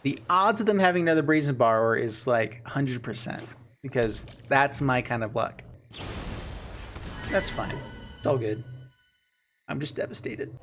The odds of them having another Brazen Borrower is like 100%, because that's my kind of luck. That's fine. It's all good. I'm just devastated.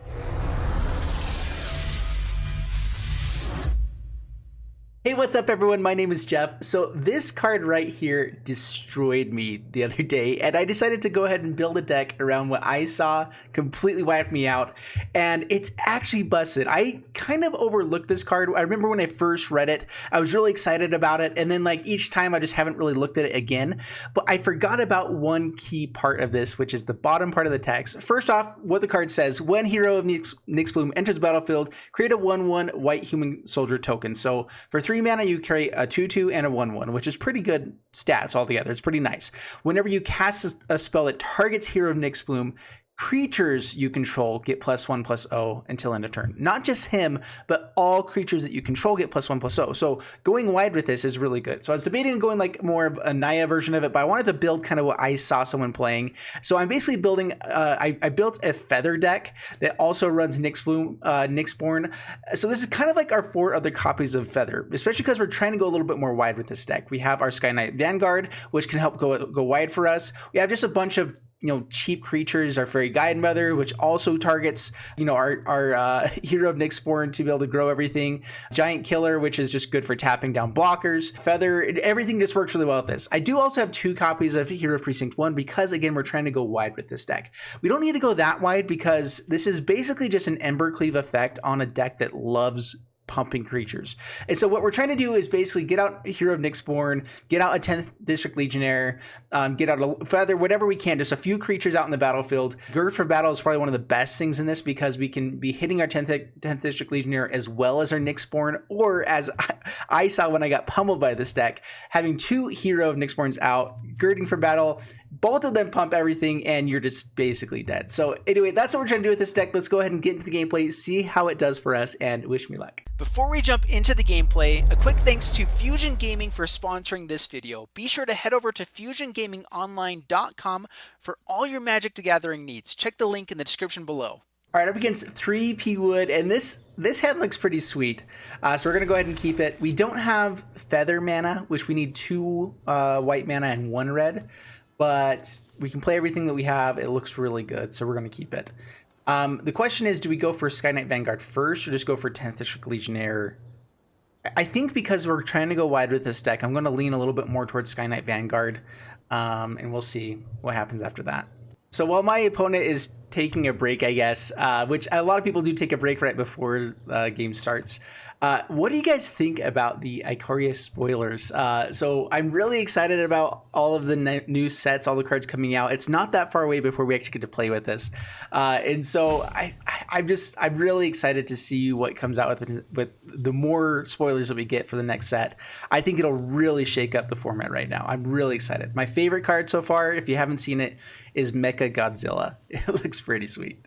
Hey, what's up everyone? My name is Jeff. So this card right here destroyed me the other day, and I decided to go ahead and build a deck around what I saw completely wiped me out, and it's actually busted. I kind of overlooked this card. I remember when I first read it, I was really excited about it, and then like each time I just haven't really looked at it again. But I forgot about one key part of this, which is the bottom part of the text. First off, what the card says: when Hero of Nyxborn enters the battlefield, create a 1/1 white human soldier token. So for 3 mana, you carry a 2/2 and a 1/1, which is pretty good stats altogether. It's pretty nice. Whenever you cast a spell that targets Hero of Nyxborn, creatures you control get +1/+0 until end of turn. Not just him, but all creatures that you control get +1/+0. So going wide with this is really good. So I was debating going like more of a Naya version of it, but I wanted to build kind of what I saw someone playing. So I'm basically building, I built a feather deck that also runs Nyxborn. So this is kind of like our 4 other copies of Feather, especially because we're trying to go a little bit more wide with this deck. We have our Sky Knight Vanguard, which can help go wide for us. We have just a bunch of cheap creatures, our Fairy Guide Mother, which also targets, our Hero of Nyxborn to be able to grow everything. Giant Killer, which is just good for tapping down blockers. Feather, everything just works really well with this. I do also have 2 copies of Hero of Precinct 1 because, again, we're trying to go wide with this deck. We don't need to go that wide because this is basically just an Embercleave effect on a deck that loves pumping creatures. And so what we're trying to do is basically get out Hero of Nyxborn, get out a 10th District Legionnaire, get out a Feather, whatever we can, just a few creatures out in the battlefield. Gird for Battle is probably one of the best things in this because we can be hitting our 10th District Legionnaire as well as our Nyxborn, or as I saw when I got pummeled by this deck, having 2 Hero of Nyxborns out, girding for battle. Both of them pump everything and you're just basically dead. So anyway, that's what we're trying to do with this deck. Let's go ahead and get into the gameplay, see how it does for us, and wish me luck. Before we jump into the gameplay, a quick thanks to Fusion Gaming for sponsoring this video. Be sure to head over to FusionGamingOnline.com for all your Magic the Gathering needs. Check the link in the description below. All right, up against 3 P Wood, and this hand looks pretty sweet. So we're gonna go ahead and keep it. We don't have Feather mana, which we need 2 white mana and 1 red, but we can play everything that we have. It looks really good, so we're gonna keep it. The question is, do we go for Sky Knight Vanguard first, or just go for 10th District Legionnaire? I think because we're trying to go wide with this deck, I'm gonna lean a little bit more towards Sky Knight Vanguard, and we'll see what happens after that. So while my opponent is taking a break, I guess, which a lot of people do take a break right before game starts, what do you guys think about the Ikoria spoilers? So I'm really excited about all of the new sets, all the cards coming out. It's not that far away before we actually get to play with this. And so I'm really excited to see what comes out with the more spoilers that we get for the next set. I think it'll really shake up the format right now. I'm really excited. My favorite card so far, if you haven't seen it, is Mecha Godzilla. It looks pretty sweet.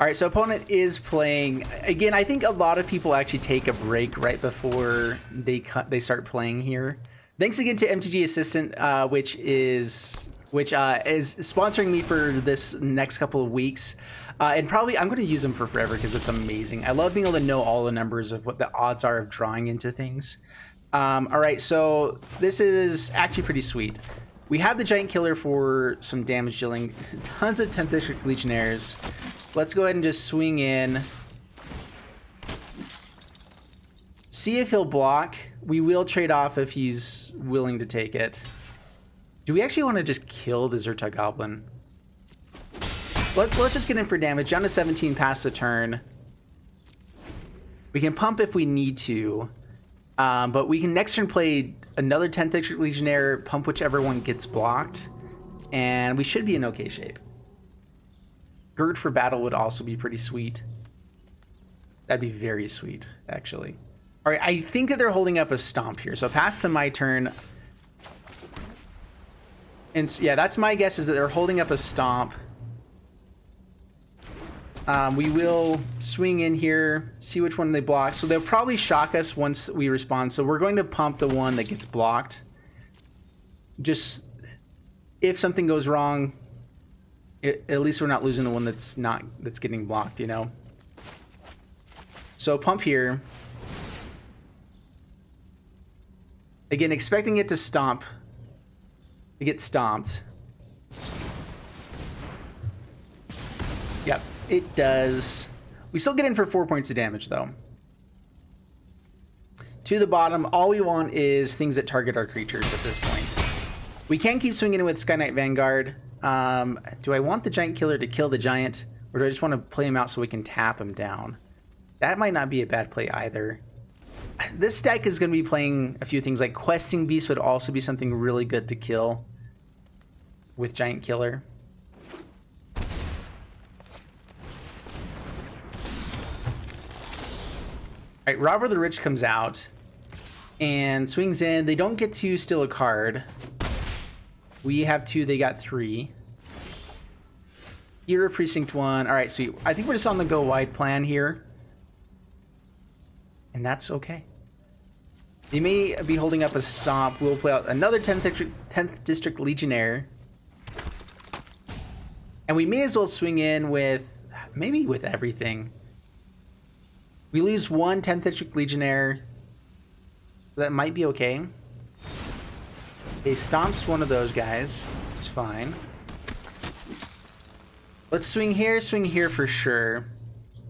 All right, so opponent is playing. Again, I think a lot of people actually take a break right before they start playing here. Thanks again to MTG Assistant, which is sponsoring me for this next couple of weeks. And probably I'm going to use them for forever because it's amazing. I love being able to know all the numbers of what the odds are of drawing into things. All right, so this is actually pretty sweet. We have the Giant Killer for some damage dealing, tons of 10th District Legionnaires. Let's go ahead and just swing in. See if he'll block. We will trade off if he's willing to take it. Do we actually want to just kill the Zerta Goblin? Let's just get in for damage. Down to 17 past the turn. We can pump if we need to. But we can next turn play another 10th District Legionnaire, pump whichever one gets blocked. And we should be in okay shape. Gird for Battle would also be pretty sweet. That'd be very sweet, actually. All right, I think that they're holding up a Stomp here. So pass to my turn. And yeah, that's my guess, is that they're holding up a Stomp. We will swing in here, see which one they block. So they'll probably shock us once we respond. So we're going to pump the one that gets blocked. Just if something goes wrong, At least we're not losing the one that's getting blocked, you know? So pump here. Again, expecting it to stomp. To get stomped. Yep, it does. We still get in for 4 points of damage, though. To the bottom, all we want is things that target our creatures at this point. We can keep swinging in with Sky Knight Vanguard. Do I want the Giant Killer to kill the Giant? Or do I just want to play him out so we can tap him down? That might not be a bad play either. This deck is going to be playing a few things, like Questing Beast would also be something really good to kill with Giant Killer. Alright, Robber the Rich comes out and swings in. They don't get to steal a card. We have 2, they got 3. Hero Precinct 1. Alright, so I think we're just on the go wide plan here. And that's okay. They may be holding up a stomp. We'll play out another 10th District Legionnaire. And we may as well swing in with, maybe with everything. We lose one 10th District Legionnaire. That might be okay. He stomps one of those guys. It's fine. Let's swing here for sure.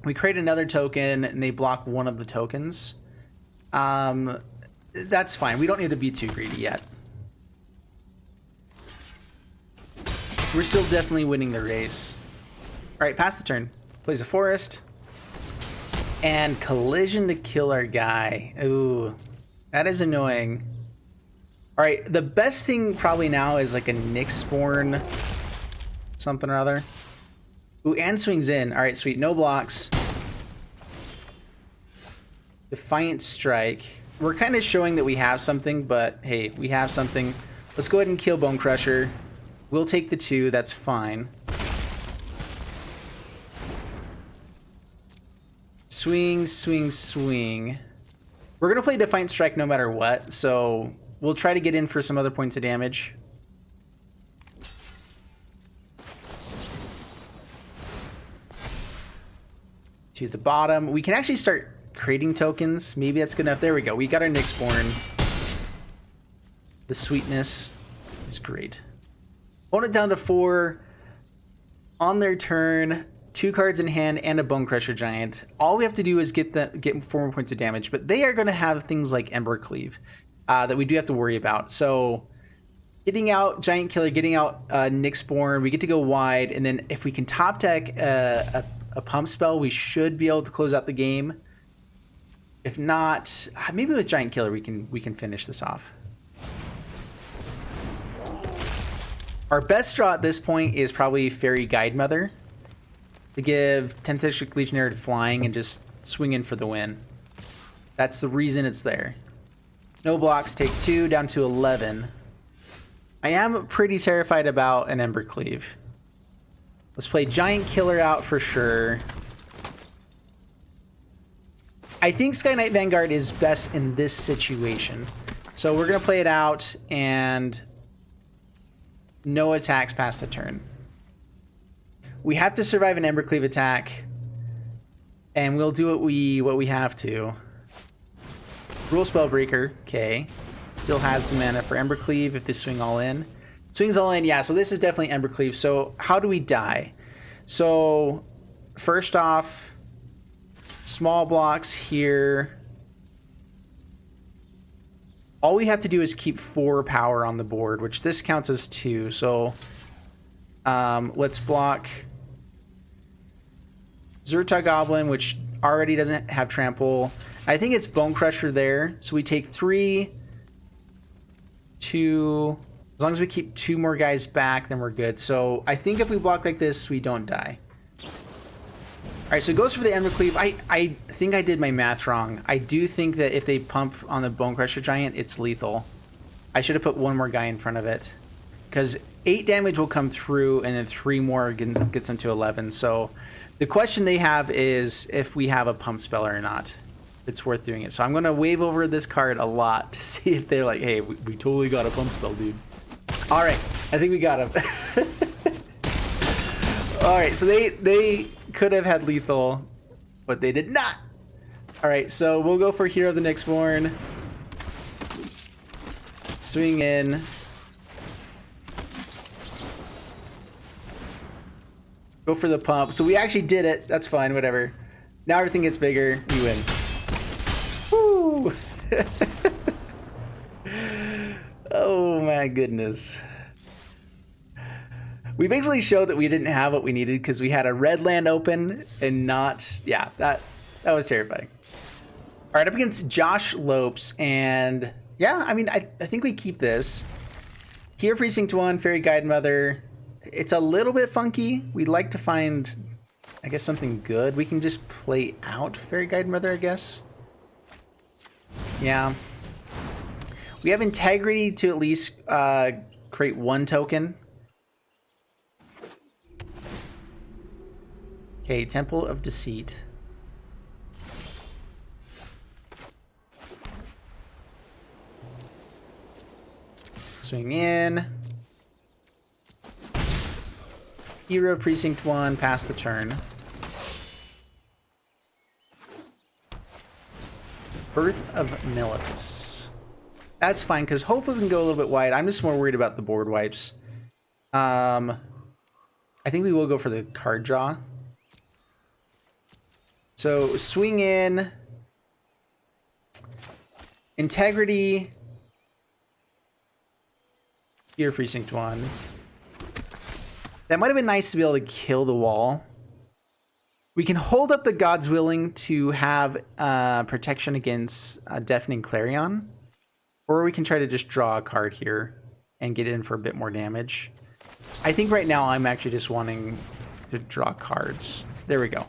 We create another token and they block one of the tokens. That's fine. We don't need to be too greedy yet. We're still definitely winning the race. Alright, pass the turn. Plays a forest. And collision to kill our guy. Ooh, that is annoying. Alright, the best thing probably now is like a Nyxborn something or other. Ooh, and swings in. Alright, sweet. No blocks. Defiant Strike. We're kind of showing that we have something, but hey, we have something. Let's go ahead and kill Bone Crusher. We'll take the 2. That's fine. Swing, swing, swing. We're going to play Defiant Strike no matter what, so we'll try to get in for some other points of damage. To the bottom. We can actually start creating tokens. Maybe that's good enough. There we go. We got our Nyxborn. The sweetness is great. Opponent down to 4. On their turn, 2 cards in hand and a Bone Crusher Giant. All we have to do is get 4 more points of damage, but they are going to have things like Ember Cleave that we do have to worry about. So getting out Giant Killer, getting out Nyxborn, we get to go wide, and then if we can top deck a pump spell, we should be able to close out the game. If not, maybe with Giant Killer we can finish this off. Our best draw at this point is probably Fairy Guide Mother to give 10th District Legionnaire to flying and just swing in for the win. That's the reason it's there. No blocks, take 2, down to 11. I am pretty terrified about an Ember Cleave. Let's play Giant Killer out for sure. I think Sky Knight Vanguard is best in this situation. So we're going to play it out and no attacks past the turn. We have to survive an Ember Cleave attack, and we'll do what we have to. Rule Spellbreaker, okay. Still has the mana for Ember Cleave if they swing all in. Swings all in, yeah, so this is definitely Ember Cleave. So how do we die? So first off, small blocks here. All we have to do is keep 4 power on the board, which this counts as 2. So let's block Zurta Goblin, which already doesn't have trample. I think it's Bone Crusher there. So we take 3, 2. As long as we keep 2 more guys back, then we're good. So I think if we block like this, we don't die. Alright, so it goes for the Ember Cleave. I think I did my math wrong. I do think that if they pump on the Bone Crusher Giant, it's lethal. I should have put 1 more guy in front of it. Because 8 damage will come through, and then 3 more gets them to 11. So the question they have is if we have a pump spell or not. It's worth doing it. So I'm going to wave over this card a lot to see if they're like, hey, we totally got a pump spell, dude. Alright, I think we got him. All right, so they could have had lethal, but they did not. All right, so we'll go for Hero of the Nyxborn. Swing in. Go for the pump. So we actually did it. That's fine, whatever. Now everything gets bigger. We win. Woo! Oh my goodness. We basically showed that we didn't have what we needed because we had a red land open and not... Yeah, that was terrifying. All right, up against Josh Lopes, and yeah, I mean, I think we keep this. Here, Precinct 1, Fairy Guide Mother. It's a little bit funky. We'd like to find, I guess, something good. We can just play out Fairy Guide Mother, I guess. Yeah. We have integrity to at least create one token. Okay, Temple of Deceit. Swing in. Hero Precinct 1, pass the turn. Birth of Militus. That's fine, because hopefully we can go a little bit wide. I'm just more worried about the board wipes. I think we will go for the card draw. So swing in. Integrity. Here, Precinct 1. That might have been nice to be able to kill the wall. We can hold up the God's Willing to have protection against Deafening Clarion. Or we can try to just draw a card here and get in for a bit more damage. I think right now I'm actually just wanting to draw cards. There we go.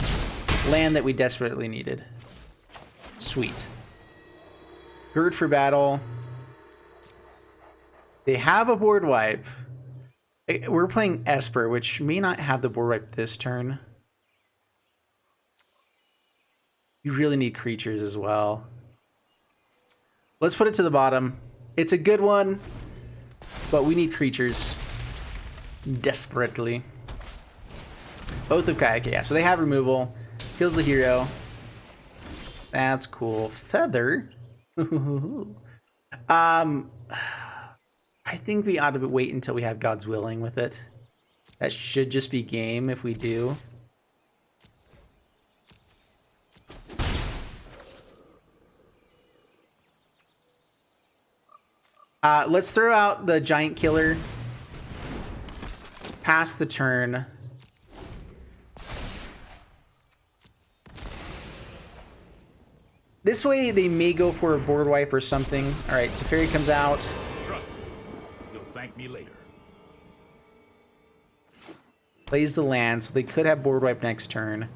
Land that we desperately needed. Sweet. Gird for battle. They have a board wipe. We're playing Esper, which may not have the board wipe this turn. You really need creatures as well. Let's put it to the bottom. It's a good one, but we need creatures. Desperately. Oath of Kai. Okay, yeah, so they have removal. Kills the hero. That's cool. Feather. I think we ought to wait until we have God's Willing with it. That should just be game if we do. Let's throw out the Giant Killer. Pass the turn. This way they may go for a board wipe or something. All right, Teferi comes out. Trust me. You'll thank me later. Plays the land, so they could have board wipe next turn.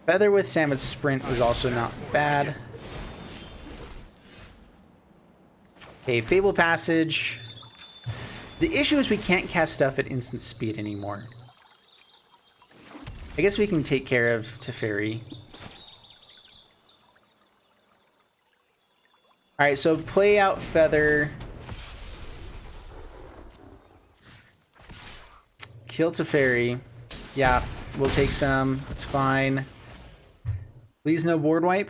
Feather with Salmon's Sprint is also not bad. Okay, Fable Passage. The issue is we can't cast stuff at instant speed anymore. I guess we can take care of Teferi. Alright, so play out Feather. Kill Teferi. Yeah, we'll take some. That's fine. Please no board wipe.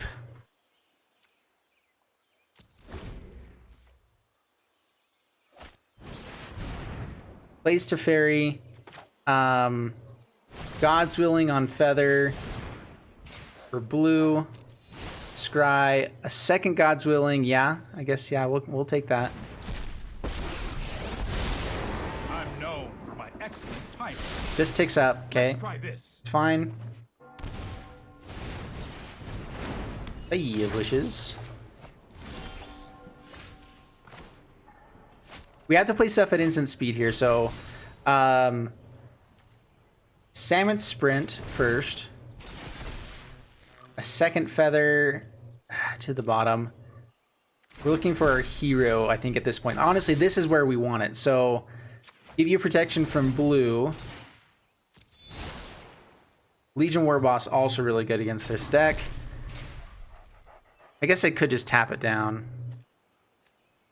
Plays Teferi. God's Willing on Feather. For blue. Scry. A second God's Willing. Yeah, I guess, yeah, we'll take that. I'm known for my excellent timing. This ticks up, okay. Let's try this. It's fine. Hey, wishes. We have to play stuff at instant speed here, so Salmon Sprint first. A second Feather to the bottom. We're looking for our hero, I think, at this point. Honestly, this is where we want it. So, give you protection from blue. Legion Warboss also really good against this deck. I guess I could just tap it down.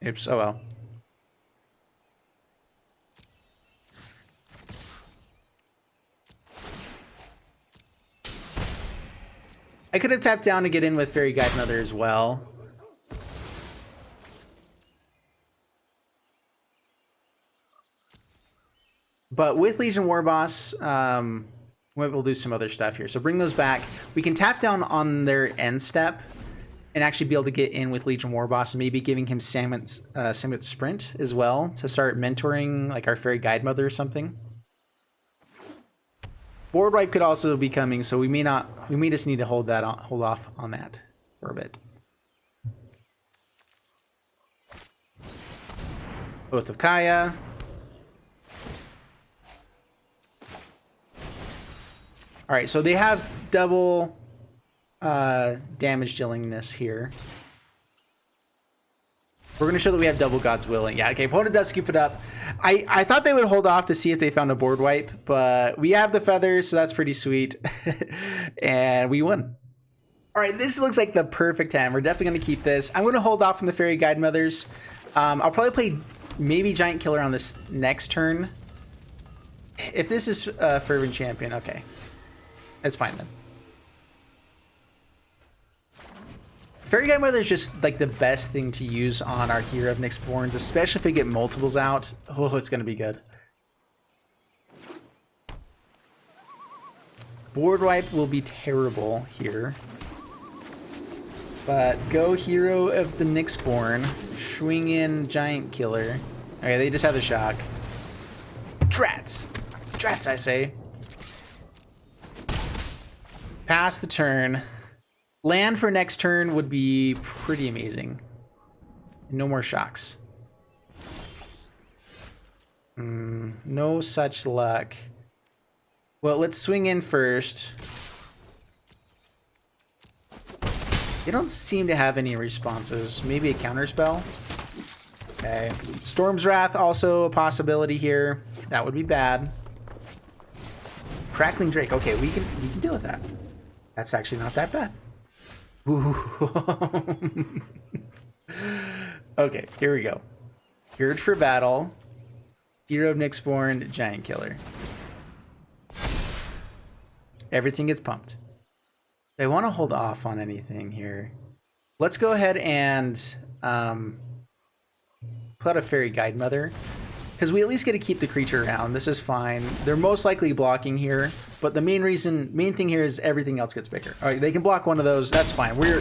Oops, oh well. I could have tapped down to get in with Fairy Guide Mother as well. But with Legion War Boss, we'll do some other stuff here. So bring those back. We can tap down on their end step and actually be able to get in with Legion War Boss and maybe giving him Samet's Sprint as well to start mentoring like our Fairy Guide Mother or something. Board wipe could also be coming, so we may just need to hold off on that for a bit. Oath of Kaya. All right, so they have double damage dealingness here. We're going to show that we have double God's Willing. Yeah, okay, opponent does scoop it up. I thought they would hold off to see if they found a board wipe, but we have the feathers, so that's pretty sweet. And we won. All right, this looks like the perfect hand. We're definitely going to keep this. I'm going to hold off from the Fairy Guide Mothers. I'll probably play maybe Giant Killer on this next turn. If this is Fervent Champion, okay. That's fine then. Fairy Guide Mother is just like the best thing to use on our Hero of Nyxborns, especially if we get multiples out. Oh, it's going to be good. Board wipe will be terrible here. But go Hero of the Nyxborn. Swing in Giant Killer. Okay, they just have the shock. Drats. Drats, I say. Pass the turn. Land for next turn would be pretty amazing. No more shocks. No such luck. Well, let's swing in first. They don't seem to have any responses. Maybe a counterspell. Okay. Storm's Wrath also a possibility here. That would be bad. Crackling Drake. Okay, we can deal with that. That's actually not that bad. Ooh. Okay, here we go. Geared for battle. Hero of Nyxborn, Giant Killer. Everything gets pumped. I want to hold off on anything here. Let's go ahead and put a Fairy Guide Mother, because we at least get to keep the creature around. This is fine. They're most likely blocking here, but the main thing here is everything else gets bigger. All right, they can block one of those. That's fine. You're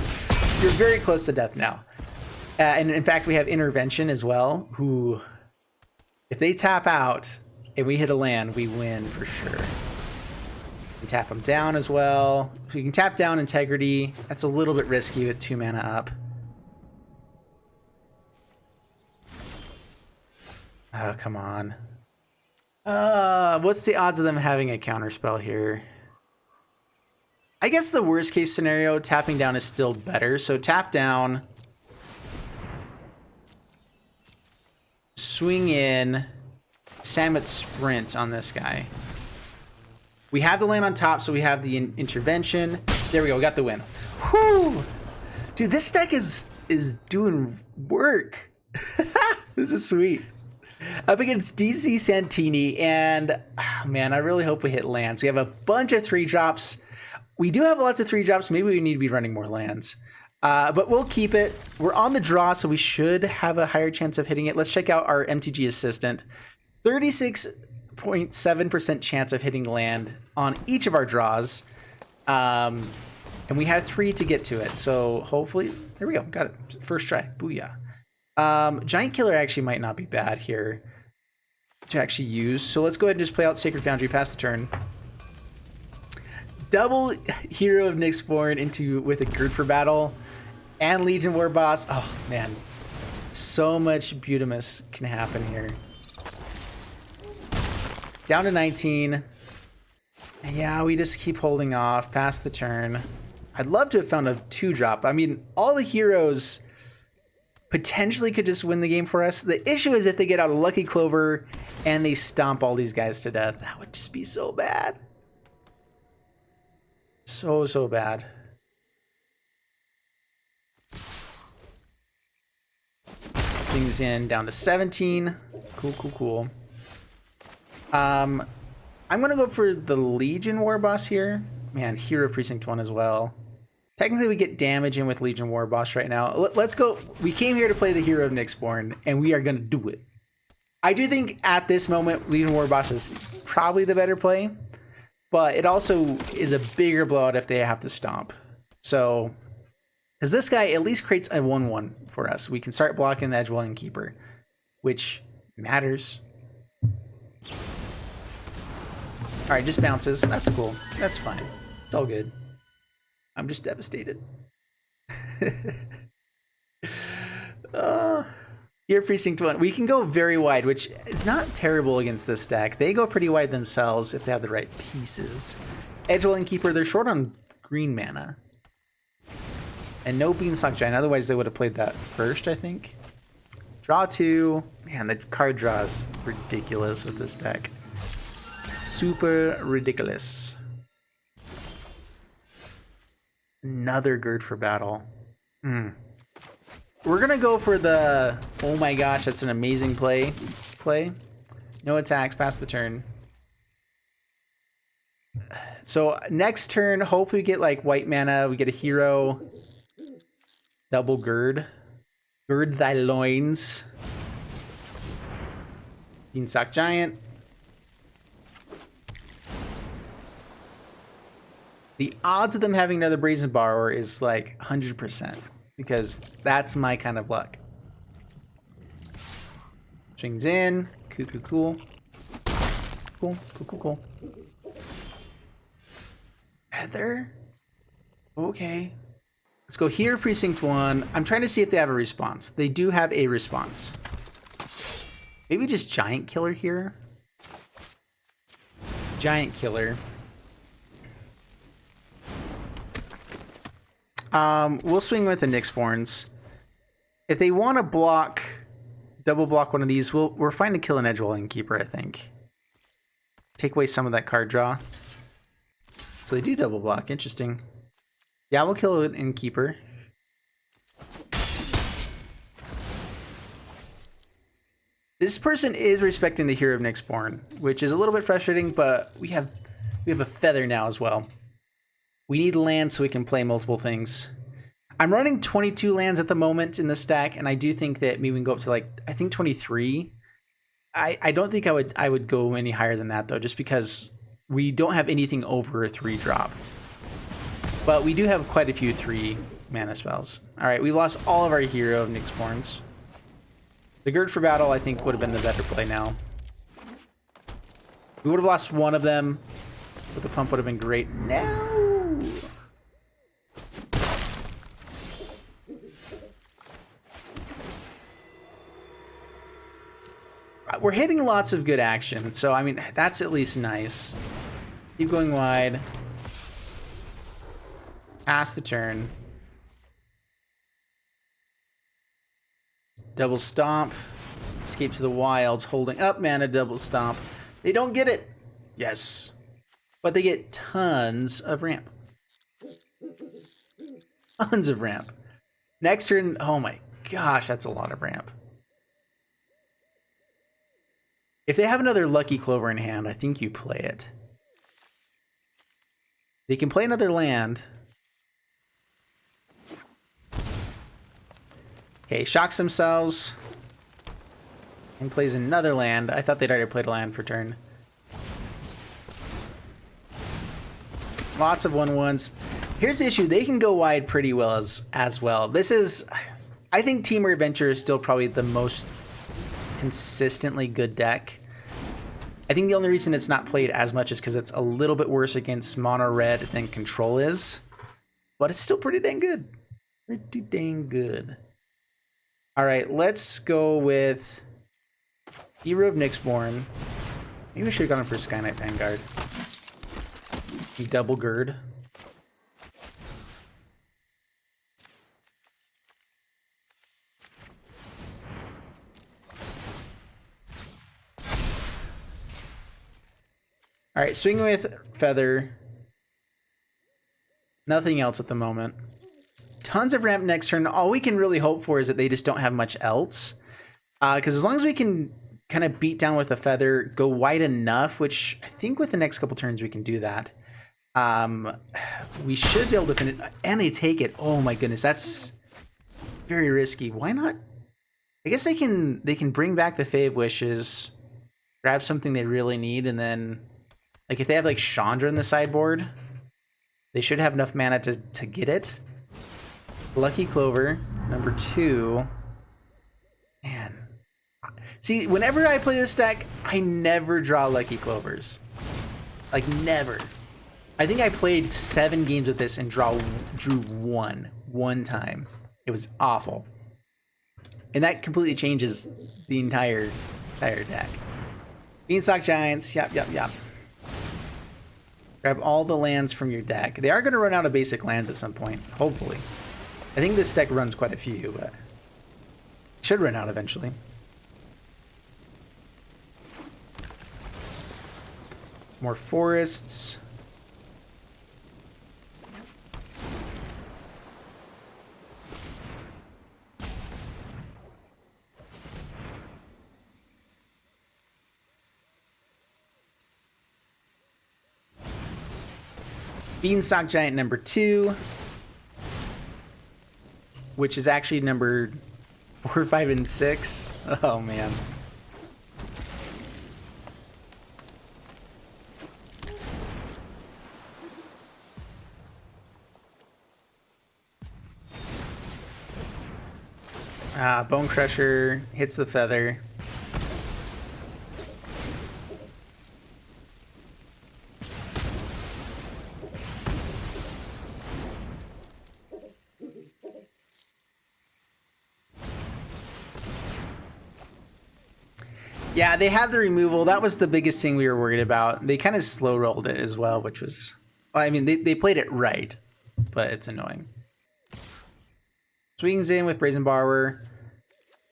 very close to death now. And in fact, we have Intervention as well, who, if they tap out and we hit a land, we win for sure. We can tap them down as well. We can tap down Integrity. That's a little bit risky with 2 mana up. Oh, come on. What's the odds of them having a counterspell here? I guess the worst case scenario, tapping down is still better. So tap down. Swing in. Samet's Sprint on this guy. We have the land on top, so we have the intervention. There we go, we got the win. Whew! Dude, this deck is doing work. This is sweet. Up against DC Santini, and man, I really hope we hit lands. We have a bunch of 3-drops. We do have lots of 3-drops. Maybe we need to be running more lands. But we'll keep it. We're on the draw, so we should have a higher chance of hitting it. Let's check out our MTG Assistant. 36.7% chance of hitting land on each of our draws. And we have 3 to get to it. So hopefully, there we go. Got it. First try. Booyah. Giant Killer actually might not be bad here to actually use. So let's go ahead and just play out Sacred Foundry, pass the turn. Double Hero of Nyxborn with a Gird for battle and Legion War Boss. Oh man, so much Beautimus can happen here. Down to 19. Yeah, we just keep holding off past the turn. I'd love to have found a 2-drop. I mean, all the heroes potentially could just win the game for us. The issue is if they get out a Lucky Clover and they stomp all these guys to death. That would just be so bad. So bad. Things in down to 17. Cool. I'm gonna go for the Legion War Boss here. Man, Hero Precinct 1 as well. Technically, we get damage in with Legion War Boss right now. Let's go. We came here to play the hero of Nyxborn, and we are going to do it. I do think at this moment, Legion War Boss is probably the better play, but it also is a bigger blowout if they have to stomp. So, because this guy at least creates a 1/1 for us. We can start blocking the Edgewelling Keeper, which matters. All right, just bounces. That's cool. That's fine. It's all good. I'm just devastated. Here, Precinct 1. We can go very wide, which is not terrible against this deck. They go pretty wide themselves if they have the right pieces. Edgewelling Keeper, they're short on green mana. And no Beanstalk Giant, otherwise they would have played that first, I think. Draw 2. Man, the card draw is ridiculous with this deck. Super ridiculous. Another Gird for battle. We're gonna go for the, oh my gosh, that's an amazing play. No attacks, pass the turn. So next turn, hopefully we get like white mana, we get a hero. Double Gird. Gird thy loins. Beanstalk Giant. The odds of them having another Brazen Borrower is like 100%, because that's my kind of luck. Swings in. Cool. Cool. Heather? Okay. Let's go here, Precinct 1. I'm trying to see if they have a response. They do have a response. Maybe just Giant Killer here. Giant Killer. We'll swing with the Nyxborns. If they want to block, double block one of these, we're fine to kill an Edgewelling Keeper, I think. Take away some of that card draw. So they do double block. Interesting. Yeah, we'll kill an Innkeeper. This person is respecting the hero of Nyxborn, which is a little bit frustrating, but we have a feather now as well. We need land so we can play multiple things. I'm running 22 lands at the moment in the stack, and I do think that maybe we can go up to like, I think 23. I don't think I would go any higher than that though, just because we don't have anything over a 3-drop. But we do have quite a few 3 mana spells. All right, we lost all of our hero of Nyxborns. The Gird for battle, I think, would have been the better play now. We would have lost one of them, but the pump would have been great. No! We're hitting lots of good action, so I mean, that's at least nice. Keep going wide. Pass the turn. Double stomp. Escape to the wilds, holding up mana, double stomp. They don't get it. Yes. But they get tons of ramp. Tons of ramp. Next turn, oh my gosh, that's a lot of ramp. If they have another Lucky Clover in hand, I think you play it. They can play another land. Okay, shocks themselves. And plays another land. I thought they'd already played a land for turn. Lots of 1/1s. Here's the issue. They can go wide pretty well as well. This is... I think Team Adventure is still probably the most consistently good deck. I think the only reason it's not played as much is because it's a little bit worse against mono red than Control is. But it's still pretty dang good. Pretty dang good. All right, let's go with Hero of Nyxborn. Maybe we should have gone for Sky Knight Vanguard. Double Gird. All right, swinging with Feather. Nothing else at the moment. Tons of ramp next turn. All we can really hope for is that they just don't have much else. Because as long as we can kind of beat down with a Feather, go wide enough, which I think with the next couple turns we can do that. We should be able to finish, and they take it. Oh my goodness, that's very risky. Why not? I guess they can bring back the Fae of Wishes, grab something they really need, and then like if they have like Chandra in the sideboard, they should have enough mana to get it. Lucky Clover, number 2. Man. See, whenever I play this deck, I never draw Lucky Clovers. Like, never. I think I played 7 games with this and drew one time. It was awful. And that completely changes the entire deck. Beanstalk Giants, yep. Grab all the lands from your deck. They are going to run out of basic lands at some point, hopefully. I think this deck runs quite a few, but should run out eventually. More forests. Beanstalk Giant number 2, which is actually number 4, 5, and 6. Oh man. Bone Crusher hits the feather. Yeah, they had the removal. That was the biggest thing we were worried about. They kind of slow rolled it as well, which was, well, I mean, they played it right, but it's annoying. Swings in with Brazen Borrower.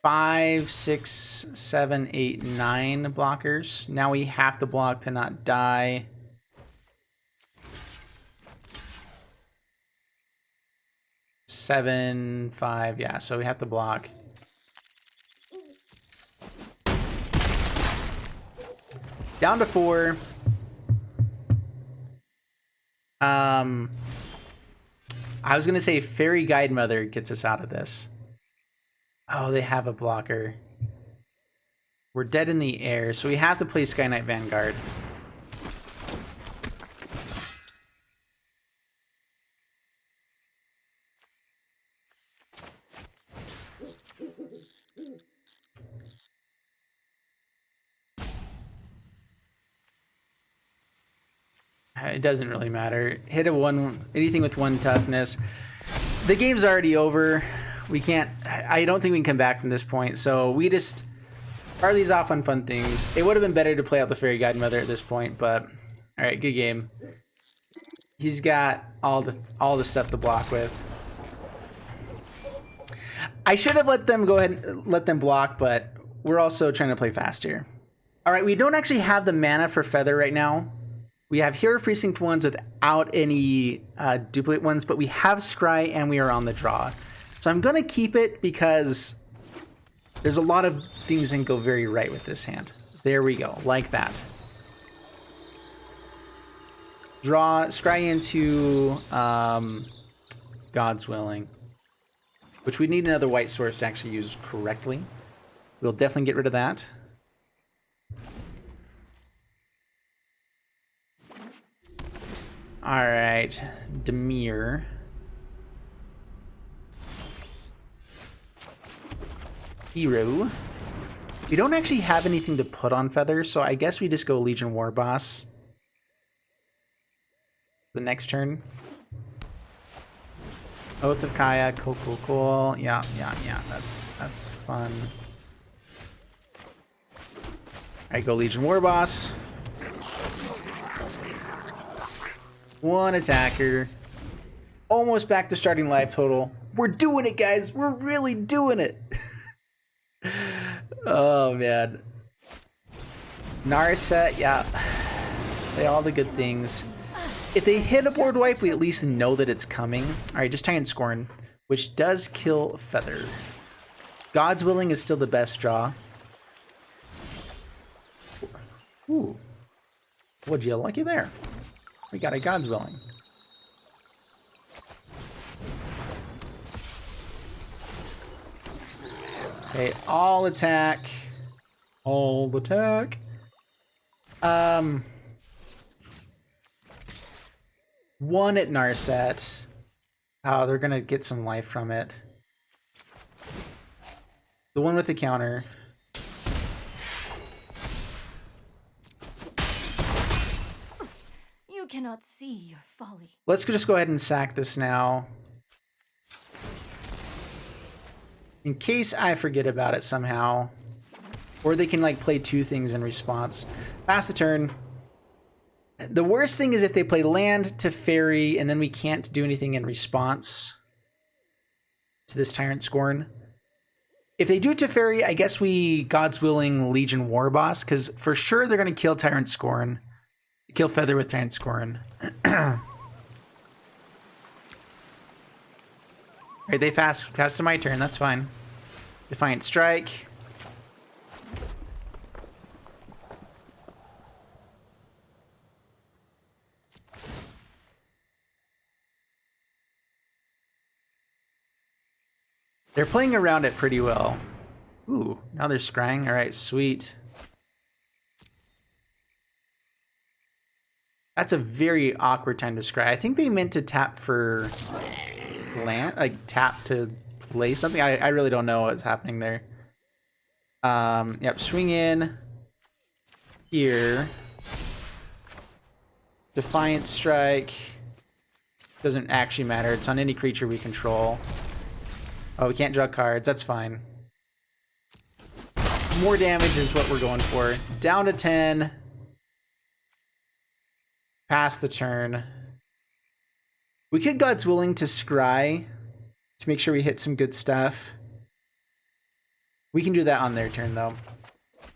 5, 6, 7, 8, 9 blockers. Now we have to block to not die. Seven, 5, yeah, so we have to block. Down to 4. I was gonna say Fairy Guide Mother gets us out of this. Oh, they have a blocker. We're dead in the air, so we have to play Sky Knight Vanguard. It doesn't really matter. Hit anything with 1 toughness. The game's already over. We can't, I don't think we can come back from this point, so we just fire these off on fun things. It would have been better to play out the Fairy Guide Mother at this point, but alright, good game. He's got all the stuff to block with. I should have let them go ahead and let them block, but we're also trying to play fast here. Alright, we don't actually have the mana for Feather right now. We have Hero Precinct 1s without any duplicate ones, but we have Scry and we are on the draw. So I'm going to keep it because there's a lot of things that can go very right with this hand. There we go, like that. Draw, Scry into God's Willing, which we need another white source to actually use correctly. We'll definitely get rid of that. All right, Demir. Hero. We don't actually have anything to put on Feather, so I guess we just go Legion War Boss. The next turn. Oath of Kaya, cool. Yeah, that's fun. I go Legion War Boss. 1 attacker. Almost back to starting life total. We're doing it, guys. We're really doing it. Oh man. Narset, yeah. Play all the good things. If they hit a board wipe, we at least know that it's coming. Alright, just Tyrant Scorn, which does kill Feather. God's Willing is still the best draw. Ooh. Would you lucky there? We got a God's Willing. Okay, all attack. All attack. One at Narset. Oh, they're gonna get some life from it. The one with the counter. You cannot see your folly. Let's just go ahead and sack this now. In case I forget about it somehow. Or they can like play two things in response. Pass the turn. The worst thing is if they play land to fairy and then we can't do anything in response to this Tyrant Scorn. If they do Teferi, I guess we God's Willing Legion War Boss, because for sure they're going to kill Tyrant Scorn. Kill Feather with Tyrant Scorn. Alright, they pass to my turn, that's fine. Defiant Strike. They're playing around it pretty well. Ooh, now they're scrying. All right, sweet. That's a very awkward time to scry. I think they meant to tap for land, like tap to play something. I really don't know what's happening there. Yep, swing in here. Defiant Strike. Doesn't actually matter. It's on any creature we control. Oh, we can't draw cards. That's fine. More damage is what we're going for. Down to 10. Pass the turn. We could God's Willing to scry to make sure we hit some good stuff. We can do that on their turn, though.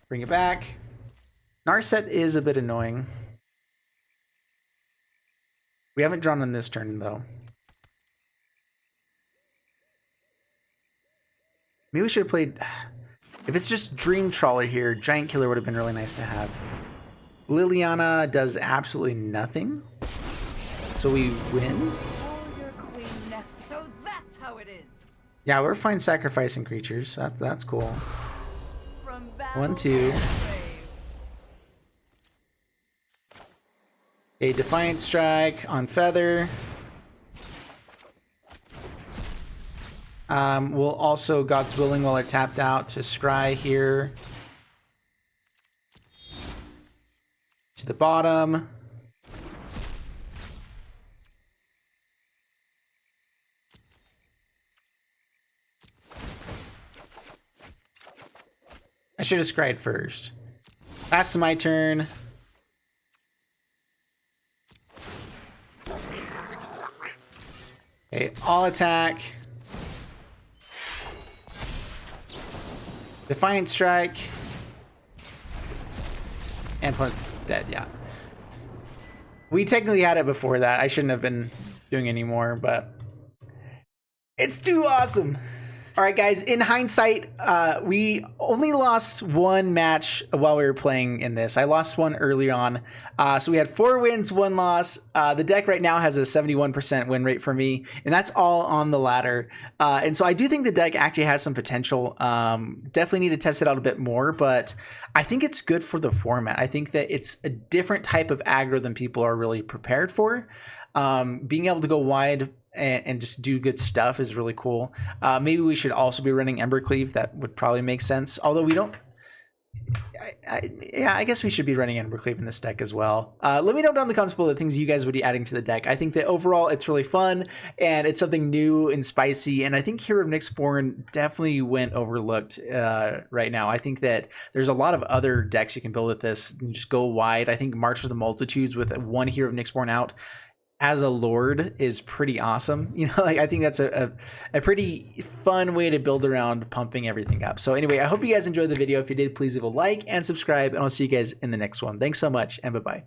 Bring it back. Narset is a bit annoying. We haven't drawn on this turn, though. Maybe we should have played... If it's just Dream Trawler here, Giant Killer would have been really nice to have. Liliana does absolutely nothing. So we win? Your queen next, so that's how it is. Yeah, we're fine sacrificing creatures. That's cool. From 1, 2. A Defiant Strike on Feather. We'll also God's Willing while they're tapped out to scry here. To the bottom. I should have scried first. Pass to my turn. Okay, all attack. Defiant Strike. And opponent's dead, yeah. We technically had it before that. I shouldn't have been doing any more, but it's too awesome. All right, guys, in hindsight, we only lost one match while we were playing in this. I lost one early on. So we had 4 wins, 1 loss. The deck right now has a 71% win rate for me, and that's all on the ladder. And so I do think the deck actually has some potential. Definitely need to test it out a bit more, but I think it's good for the format. I think that it's a different type of aggro than people are really prepared for. Being able to go wide and just do good stuff is really cool. Maybe we should also be running Embercleave. That would probably make sense. Although we don't... I guess we should be running Embercleave in this deck as well. Let me know down in the comments below the things you guys would be adding to the deck. I think that overall it's really fun and it's something new and spicy. And I think Hero of Nyxborn definitely went overlooked right now. I think that there's a lot of other decks you can build with this and just go wide. I think March of the Multitudes with 1 Hero of Nyxborn out as a Lord is pretty awesome. You know, like I think that's a pretty fun way to build around pumping everything up. So anyway, I hope you guys enjoyed the video. If you did, please leave a like and subscribe, and I'll see you guys in the next one. Thanks so much, and bye-bye.